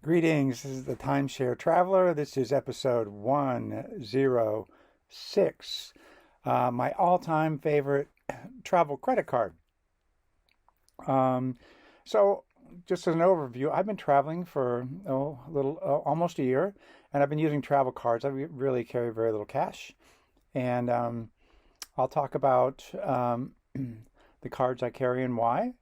Greetings, this is the Timeshare Traveler. This is episode 106. My all-time favorite travel credit card. Um, so, just as an overview, I've been traveling for almost a year, and I've been using travel cards. I really carry very little cash, and I'll talk about the cards I carry and why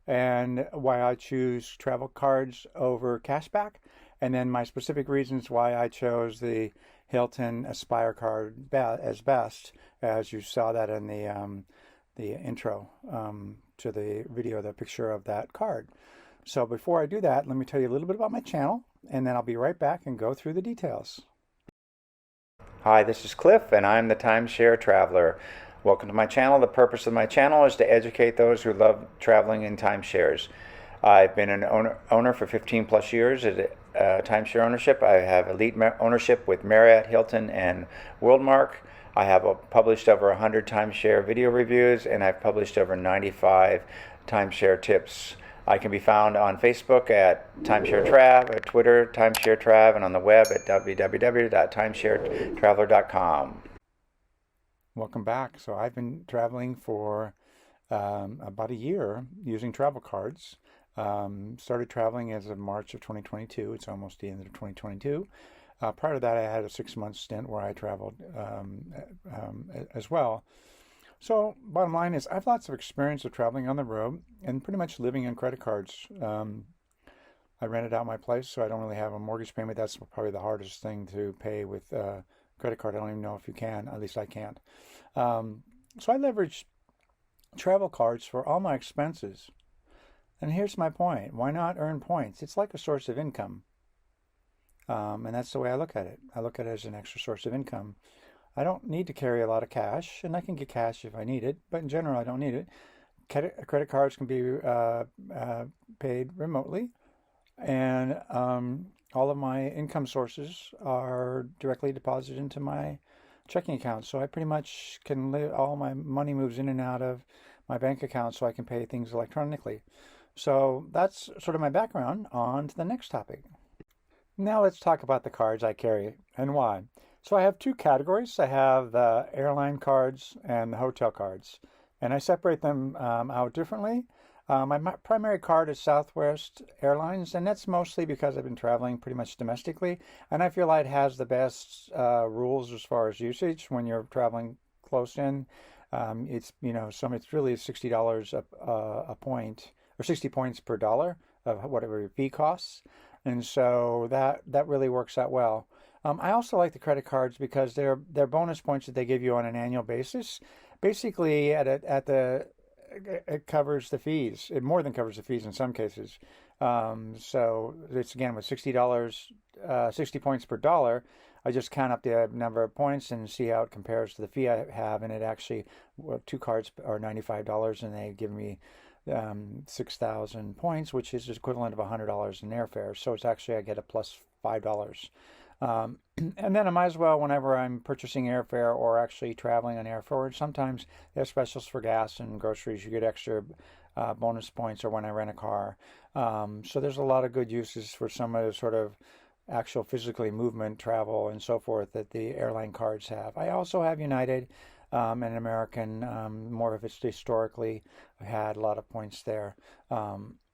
I choose travel cards over cashback, and then my specific reasons why I chose the Hilton Aspire card as best, as you saw that in the intro to the video, the picture of that card. So before I do that, let me tell you a little bit about my channel, and then I'll be right back and go through the details. Hi, this is Cliff, and I'm the Timeshare Traveler. Welcome to my channel. The purpose of my channel is to educate those who love traveling in timeshares. I've been an owner for 15 plus years at timeshare ownership. I have elite ownership with Marriott, Hilton, and Worldmark. I have published over 100 timeshare video reviews, and I've published over 95 timeshare tips. I can be found on Facebook at Timeshare Trav, at Twitter, Timeshare Trav, and on the web at www.timesharetraveler.com. Welcome back. So I've been traveling for about a year using travel cards. Started traveling as of March of 2022. It's almost the end of 2022. Prior to that, I had a 6-month stint where I traveled as well. So bottom line is I have lots of experience of traveling on the road and pretty much living on credit cards. I rented out my place, so I don't really have a mortgage payment. That's probably the hardest thing to pay with credit card. I don't even know if you can. At least I can't. So I leverage travel cards for all my expenses. And here's my point. Why not earn points? It's like a source of income. And that's the way I look at it. I look at it as an extra source of income. I don't need to carry a lot of cash, and I can get cash if I need it, but in general, I don't need it. Credit cards can be paid remotely, and all of my income sources are directly deposited into my checking account. So I pretty much can live, all my money moves in and out of my bank account so I can pay things electronically. So that's sort of my background. On to the next topic. Now let's talk about the cards I carry and why. So I have two categories. I have the airline cards and the hotel cards, and I separate them out differently. My primary card is Southwest Airlines, and that's mostly because I've been traveling pretty much domestically, and I feel like it has the best rules as far as usage when you're traveling close in. It's it's really $60 a point, or 60 points per dollar of whatever your fee costs, and so that really works out well. I also like the credit cards because they're bonus points that they give you on an annual basis. Basically, it covers the fees. It more than covers the fees in some cases. So it's again with $60, 60 points per dollar. I just count up the number of points and see how it compares to the fee I have, and it actually, two cards are $95, and they give me 6,000 points, which is equivalent of $100 in airfare. So it's actually I get a plus $5. And then I might as well, whenever I'm purchasing airfare or actually traveling on airfare, sometimes they have specials for gas and groceries. You get extra bonus points, or when I rent a car. So there's a lot of good uses for some of the sort of actual physically movement, travel, and so forth that the airline cards have. I also have United and American. More of it's historically had a lot of points there.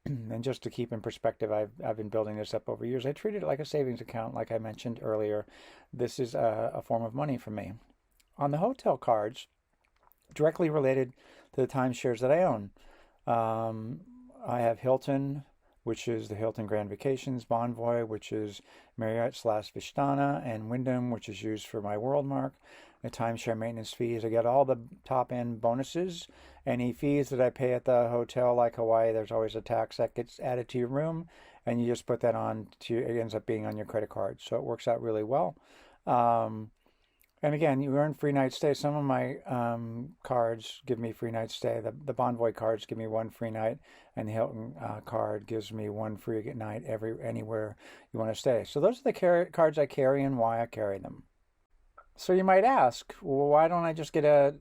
And just to keep in perspective, I've been building this up over years. I treat it like a savings account, like I mentioned earlier. This is a form of money for me. On the hotel cards, directly related to the timeshares that I own, I have Hilton, which is the Hilton Grand Vacations, Bonvoy, which is Marriott/Vistana, and Wyndham, which is used for my Worldmark. The timeshare maintenance fees. I get all the top end bonuses. Any fees that I pay at the hotel, like Hawaii, there's always a tax that gets added to your room, and you just put that on to, it ends up being on your credit card. So it works out really well. And again, you earn free night stay. Some of my cards give me free night stay. The Bonvoy cards give me one free night, and the Hilton card gives me one free night anywhere you want to stay. So those are the cards I carry and why I carry them. So you might ask, well, why don't I just get a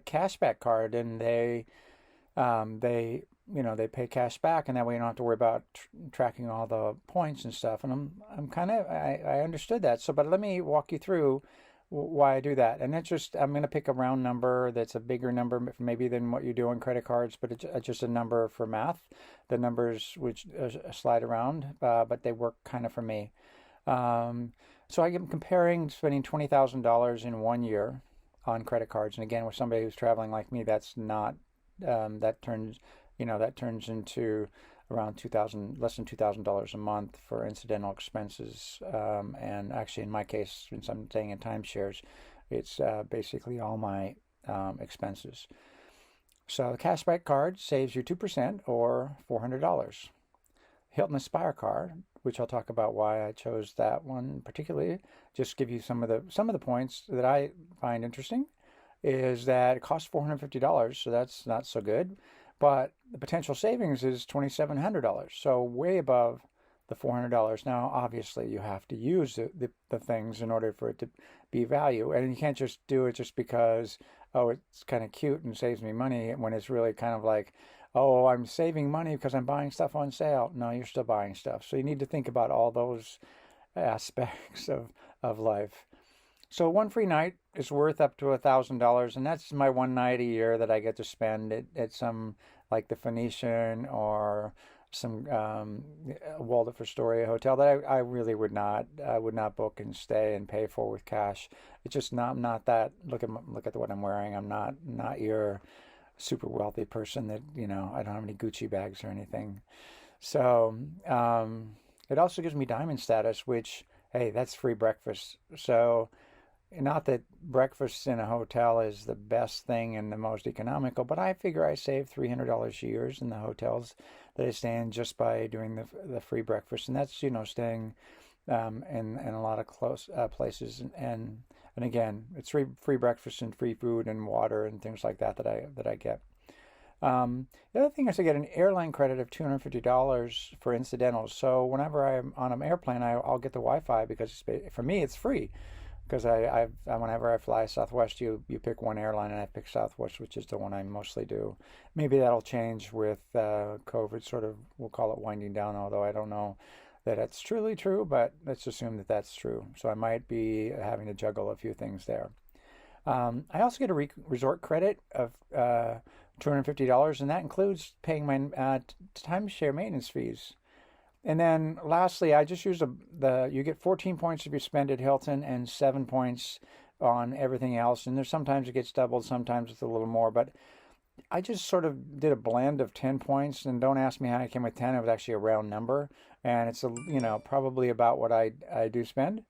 cashback card and they they pay cash back, and that way you don't have to worry about tracking all the points and stuff. And I'm kind of I understood that. So, but let me walk you through why I do that. And it's just I'm going to pick a round number that's a bigger number maybe than what you do on credit cards, but it's just a number for math. The numbers which slide around, but they work kind of for me. So I'm comparing spending $20,000 in 1 year on credit cards, and again, with somebody who's traveling like me, that's not that turns into around less than $2,000 a month for incidental expenses. And actually, in my case, since I'm staying in timeshares, it's basically all my expenses. So the cashback card saves you 2% or $400. Hilton Aspire card, which I'll talk about why I chose that one particularly, just give you some of the points that I find interesting, is that it costs $450, so that's not so good. But the potential savings is $2,700, so way above the $400. Now, obviously, you have to use the things in order for it to be value, and you can't just do it just because, oh, it's kind of cute and saves me money, when it's really kind of like, oh, I'm saving money because I'm buying stuff on sale. No, you're still buying stuff. So you need to think about all those aspects of life. So one free night is worth up to $1,000, and that's my one night a year that I get to spend at some, like the Phoenician or some Waldorf Astoria hotel that I really would not book and stay and pay for with cash. It's just not that. Look at what I'm wearing. I'm not your super wealthy person that I don't have any Gucci bags or anything. So it also gives me diamond status, which, hey, that's free breakfast. So not that breakfast in a hotel is the best thing and the most economical, but I figure I save $300 a year in the hotels that I stay in just by doing the free breakfast, and that's staying in a lot of close places, and again, it's free breakfast and free food and water and things like that I get. The other thing is I get an airline credit of $250 for incidentals. So whenever I'm on an airplane, I'll get the Wi-Fi because for me it's free. Because whenever I fly Southwest, you pick one airline, and I pick Southwest, which is the one I mostly do. Maybe that'll change with COVID, sort of, we'll call it winding down, although I don't know that it's truly true, but let's assume that that's true. So I might be having to juggle a few things there. I also get a resort credit of $250, and that includes paying my timeshare maintenance fees. And then lastly, I just use you get 14 points if you spend at Hilton and 7 points on everything else. And there's sometimes it gets doubled, sometimes it's a little more. But I just sort of did a blend of 10 points. And don't ask me how I came with 10. It was actually a round number. And it's probably about what I do spend.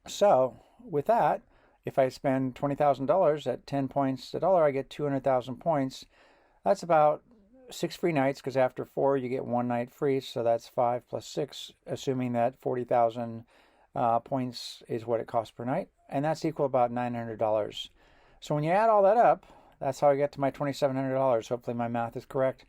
So with that, if I spend $20,000 at 10 points a dollar, I get 200,000 points. That's about 6 free nights, because after 4 you get 1 night free, so that's 5 plus 6, assuming that 40,000 points is what it costs per night, and that's equal about $900. So when you add all that up, that's how I get to my $2,700. Hopefully my math is correct.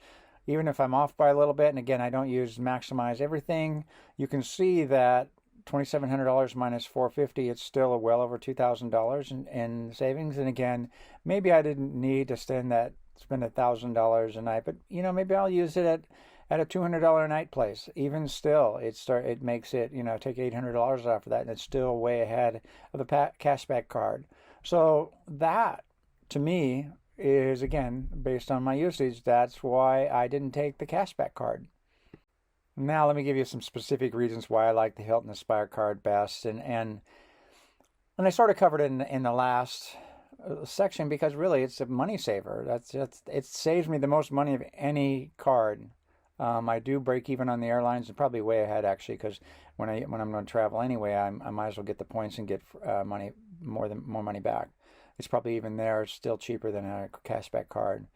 Even if I'm off by a little bit, and again, I don't maximize everything, you can see that $2,700 minus $450, it's still well over $2,000 in savings. And again, maybe I didn't need to spend $1,000 a night, but maybe I'll use it at a $200 a night place. Even still, it makes it, take $800 off of that, and it's still way ahead of the cashback card. So that, to me, is, again, based on my usage, that's why I didn't take the cashback card. Now let me give you some specific reasons why I like the Hilton Aspire card best, and I sort of covered it in the last section, because really it's a money saver. It saves me the most money of any card. I do break even on the airlines, and probably way ahead actually, because when I'm going to travel anyway, I might as well get the points and get more money back. It's probably even there still cheaper than a cashback card.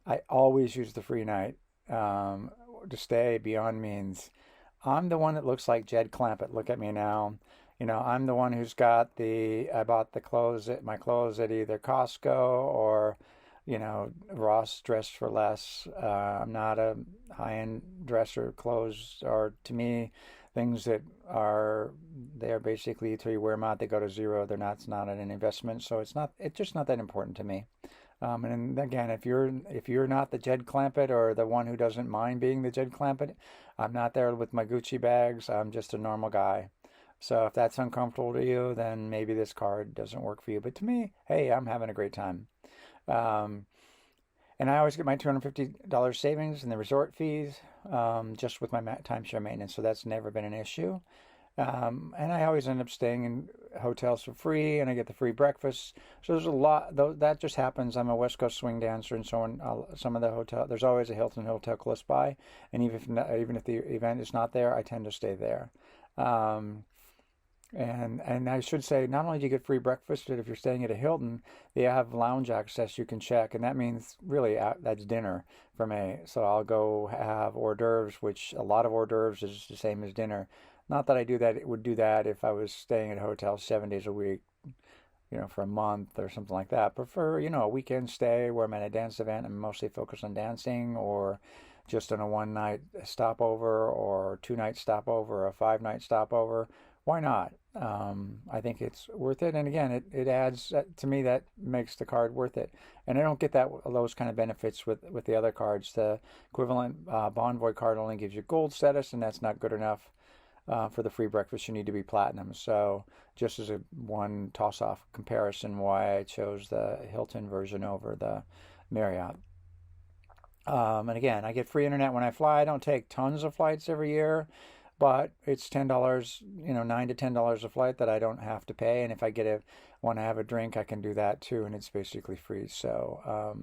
I always use the free night to stay beyond means. I'm the one that looks like Jed Clampett. Look at me now. I'm the one who's got I bought my clothes at either Costco or, Ross Dress for Less. I'm not a high-end dresser. Clothes are, to me, things that they're basically, until you wear them out, they go to zero. It's not an investment. So it's just not that important to me. And again, if you're not the Jed Clampett or the one who doesn't mind being the Jed Clampett, I'm not there with my Gucci bags. I'm just a normal guy. So if that's uncomfortable to you, then maybe this card doesn't work for you. But to me, hey, I'm having a great time. Um, and I always get my $250 savings in the resort fees just with my timeshare maintenance. So that's never been an issue. And I always end up staying in hotels for free, and I get the free breakfast. So there's a lot. That just happens. I'm a West Coast swing dancer, and so on. Some of the hotel, there's always a Hilton hotel close by, and even if the event is not there, I tend to stay there. Um, and I should say, not only do you get free breakfast, but if you're staying at a Hilton, they have lounge access you can check, and that means really that's dinner for me. So I'll go have hors d'oeuvres, which a lot of hors d'oeuvres is the same as dinner. Not that I would do that if I was staying at a hotel 7 days a week, for a month or something like that. But for, a weekend stay where I'm at a dance event and I'm mostly focused on dancing, or just on a one-night stopover or two-night stopover or a five-night stopover, why not? I think it's worth it. And again, it adds, to me, that makes the card worth it. And I don't get those kind of benefits with the other cards. The equivalent Bonvoy card only gives you gold status, and that's not good enough. For the free breakfast, you need to be platinum. So just as a one toss-off comparison, why I chose the Hilton version over the Marriott. And again, I get free internet when I fly. I don't take tons of flights every year, but it's $10, $9 to $10 a flight that I don't have to pay. And if I want to have a drink, I can do that too, and it's basically free. So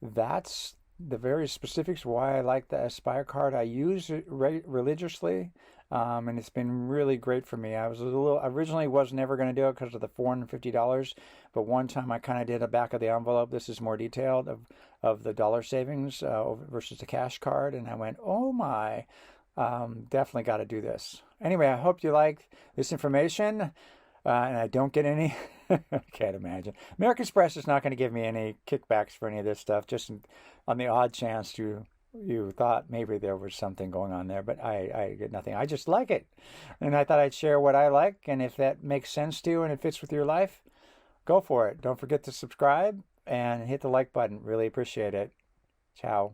that's the very specifics why I like the Aspire card. I use it religiously, and it's been really great for me. I originally was never going to do it because of the $450, but one time I kind of did a back of the envelope. This is more detailed of the dollar savings versus the cash card, and I went, oh my, definitely got to do this. Anyway, I hope you liked this information. And I don't get any. I can't imagine. American Express is not going to give me any kickbacks for any of this stuff. Just on the odd chance you thought maybe there was something going on there, but I get nothing. I just like it, and I thought I'd share what I like, and if that makes sense to you and it fits with your life, go for it. Don't forget to subscribe and hit the like button. Really appreciate it. Ciao.